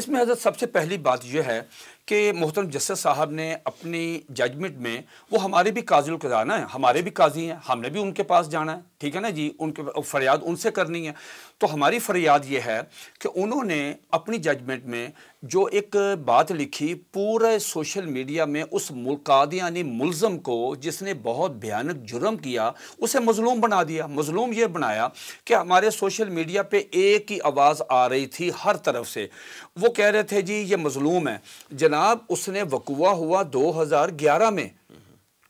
اس میں حضرت سب سے پہلی بات یہ ہے کہ محترم جسٹس صاحب نے اپنی ججمنٹ میں وہ ہمارے بھی قاضی القضاء ہیں، ہمارے بھی قاضی ہیں، ہم نے بھی ان کے پاس جانا ہے، ٹھیک ہے نا جی، ان کے فریاد ان سے کرنی ہے۔ تو ہماری فریاد یہ ہے کہ انہوں نے اپنی ججمنٹ میں جو ایک بات لکھی، پورے سوشل میڈیا میں اس قادیانی ملزم کو جس نے بہت بھیانک جرم کیا اسے مظلوم بنا دیا۔ مظلوم یہ بنایا کہ ہمارے سوشل میڈیا پہ ایک ہی آواز آ رہی تھی ہر طرف سے، وہ کہہ رہے تھے جی یہ مظلوم ہے۔ جناب اس نے وقوع ہوا 2011 میں،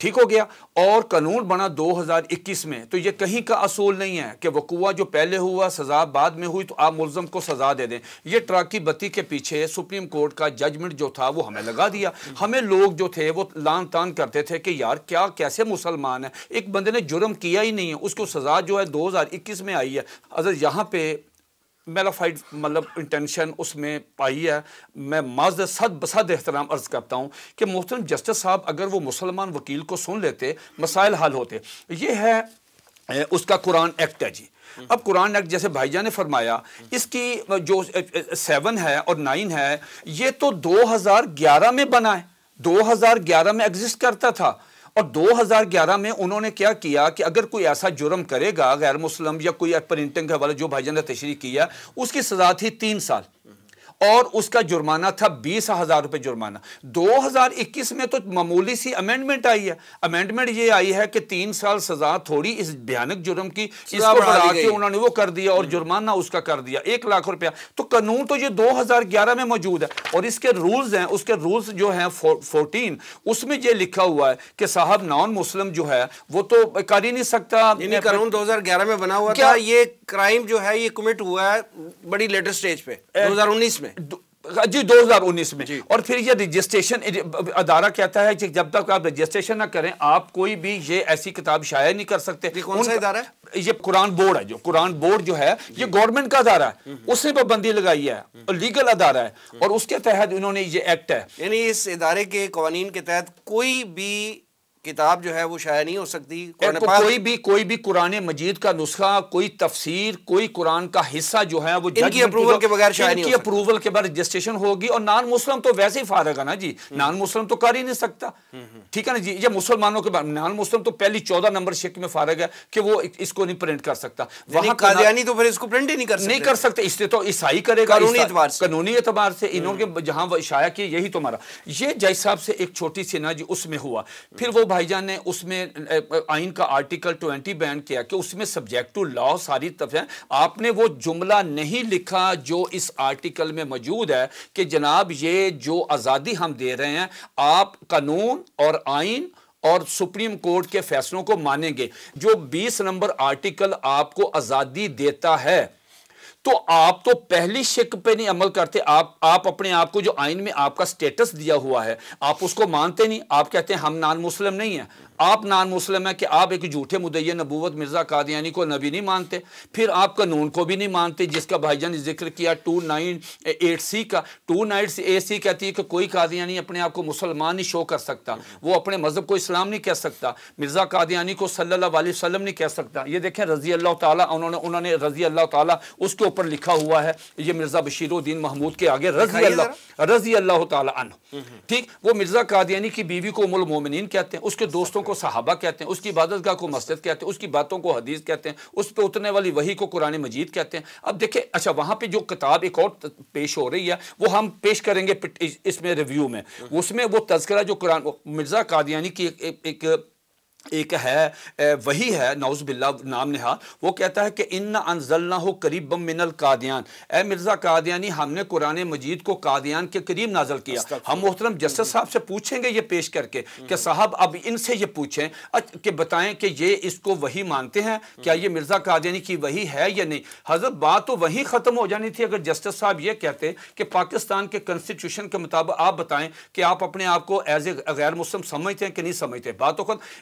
ٹھیک ہو گیا، اور قانون بنا 2021 میں، تو یہ کہیں کا اصول نہیں ہے کہ وقوع جو پہلے ہوا سزا بعد میں ہوئی تو آپ ملزم کو سزا دے دیں۔ یہ ٹراکی بتی کے پیچھے سپریم کورٹ کا ججمنٹ جو تھا وہ ہمیں لگا دیا۔ ہمیں لوگ جو تھے وہ لان تان کرتے تھے کہ یار کیا کیسے مسلمان ہے، ایک بندے نے جرم کیا ہی نہیں ہے، اس کو سزا جو ہے 2021 میں آئی ہے۔ اگر یہاں پہ میلافائڈ مطلب انٹینشن اس میں پائی ہے، میں معذرت صد احترام عرض کرتا ہوں کہ محترم جسٹس صاحب اگر وہ مسلمان وکیل کو سن لیتے مسائل حل ہوتے۔ یہ ہے اس کا قرآن ایکٹ ہے جی۔ اب قرآن ایکٹ جیسے بھائی جان نے فرمایا، اس کی جو 7 ہے اور 9 ہے یہ تو 2011 میں بنا ہے، 2011 میں ایگزسٹ کرتا تھا، اور 2011 میں انہوں نے کیا کیا کہ اگر کوئی ایسا جرم کرے گا غیر مسلم یا کوئی پرنٹنگ کے حوالے جو بھائی جان نے تشریح کیا، اس کی سزا تھی 3 سال اور اس کا جرمانہ تھا 20,000 روپے جرمانہ۔ 2021 میں تو معمولی سی امینڈمنٹ آئی ہے، امینڈمنٹ یہ آئی ہے کہ 3 سال سزا تھوڑی اس بھیانک جرم کی اس کو بڑھا کے انہوں نے وہ کر دیا اور جرمانہ اس کا کر دیا 1 لاکھ روپیہ۔ تو قانون تو یہ 2011 میں موجود ہے اور اس کے رولز ہیں، اس کے رولز جو ہیں 14 اس میں یہ لکھا ہوا ہے کہ صاحب نان مسلم جو ہے وہ تو کر ہی نہیں سکتا۔ یعنی قانون 2011 میں بنا ہوا تھا، یہ کرائم جو ہے یہ کمٹ ہوا ہے بڑی لیٹر سٹیج پہ 2019 میں جی 2019 میں، اور پھر یہ رجسٹریشن ادارہ کہتا ہے کہ جب تک آپ رجسٹریشن نہ کریں آپ کوئی بھی یہ ایسی کتاب شائع نہیں کر سکتے۔ کون سا ادارہ ہے؟ یہ قرآن بورڈ ہے، جو قرآن بورڈ جو ہے یہ گورنمنٹ کا ادارہ ہے، اس نے پابندی لگائی ہے اور لیگل ادارہ ہے اور اس کے تحت انہوں نے یہ ایکٹ ہے۔ یعنی اس ادارے کے قوانین کے تحت کوئی بھی کتاب جو ہے وہ شائع نہیں ہو سکتی، کوئی بھی قرآن مجید کا نسخہ، کوئی تفسیر، کوئی قرآن کا حصہ جو ہے وہ ان کی اپروول کے بغیر شائع نہیں ہو سکتا، اپروول کے بعد رجسٹریشن ہوگی۔ اور نان مسلم تو ویسے ہی فارغ ہے نا جی، نان مسلم تو کر ہی نہیں سکتا، ٹھیک ہے نا جی۔ یہ مسلمانوں کے بعد نان مسلم تو پہلی 14 نمبر شک میں فارغ ہے کہ وہ اس کو نہیں پرنٹ کر سکتا۔ وہاں قادیانی تو پھر اس کو پرنٹ ہی نہیں کر سکتے، اس سے تو عیسائی کرے گا قانونی اعتبار سے انہوں نے جہاں شائع کی یہی تو ہمارا۔ یہ جج صاحب سے ایک چھوٹی سی نا جی اس میں ہوا، پھر وہ بھائی جان نے اس میں آئین کا آرٹیکل 20 بیان کیا کہ اس میں سبجیکٹ ٹو لا ساری طرف آپ نے وہ جملہ نہیں لکھا جو اس آرٹیکل میں موجود ہے کہ جناب یہ جو آزادی ہم دے رہے ہیں آپ قانون اور آئین اور سپریم کورٹ کے فیصلوں کو مانیں گے۔ جو 20 نمبر آرٹیکل آپ کو آزادی دیتا ہے تو آپ تو پہلی شک پہ نہیں عمل کرتے، آپ اپنے آپ کو جو آئین میں آپ کا سٹیٹس دیا ہوا ہے آپ اس کو مانتے نہیں، آپ کہتے ہیں ہم نان مسلم نہیں ہیں۔ آپ نان مسلم ہیں کہ آپ ایک جھوٹے مدعی نبوت مرزا قادیانی کو نبی نہیں مانتے، پھر آپ قانون کو بھی نہیں مانتے جس کا بھائی جان نے ذکر کیا 298C کا۔ 298AC کہتی ہے کہ کوئی قادیانی اپنے آپ کو مسلمان نہیں شو کر سکتا، وہ اپنے مذہب کو اسلام نہیں کہہ سکتا، مرزا قادیانی کو صلی اللہ علیہ وسلم نہیں کہہ سکتا۔ یہ دیکھیں رضی اللہ تعالیٰ انہوں نے رضی اللہ تعالیٰ اس کے اوپر لکھا ہوا ہے، یہ مرزا بشیر الدین محمود کے آگے رضی اللہ تعالیٰ عنہ، ٹھیک۔ وہ مرزا قادیانی کی بیوی کو ام المومنین کہتے ہیں، اس کے دوستوں کو صحابہ کہتے ہیں، اس کی عبادت گاہ کو مسجد کہتے ہیں، اس کی باتوں کو حدیث کہتے ہیں، اس پہ اترنے والی وحی کو قرآن مجید کہتے ہیں۔ اب دیکھیں اچھا وہاں پہ جو کتاب ایک اور پیش ہو رہی ہے وہ ہم پیش کریں گے اس میں ریویو میں، اس میں وہ تذکرہ جو قرآن مرزا قادیانی کی ایک ہے وہی ہے نعوذ باللہ نام نہاد، وہ کہتا ہے کہ اِنَّا أَنزَلْنَاهُ قَرِيبًا مِنَ الْقَادِیان، اے مرزا قادیانی ہم نے قرآن مجید کو قادیان کے قریب نازل کیا۔ ہم محترم جسٹس صاحب سے پوچھیں گے یہ پیش کر کے کہ صاحب اب ان سے یہ پوچھیں کہ بتائیں کہ یہ اس کو وہی مانتے ہیں، کیا یہ مرزا قادیانی کی وہی ہے یا نہیں؟ حضرت بات تو وہی ختم ہو جانی تھی اگر جسٹس صاحب یہ کہتے کہ پاکستان کے کنسٹیٹیوشن کے مطابق آپ بتائیں کہ آپ اپنے آپ کو ایز اے غیر مسلم سمجھتے ہیں کہ نہیں سمجھتے، بات تو خود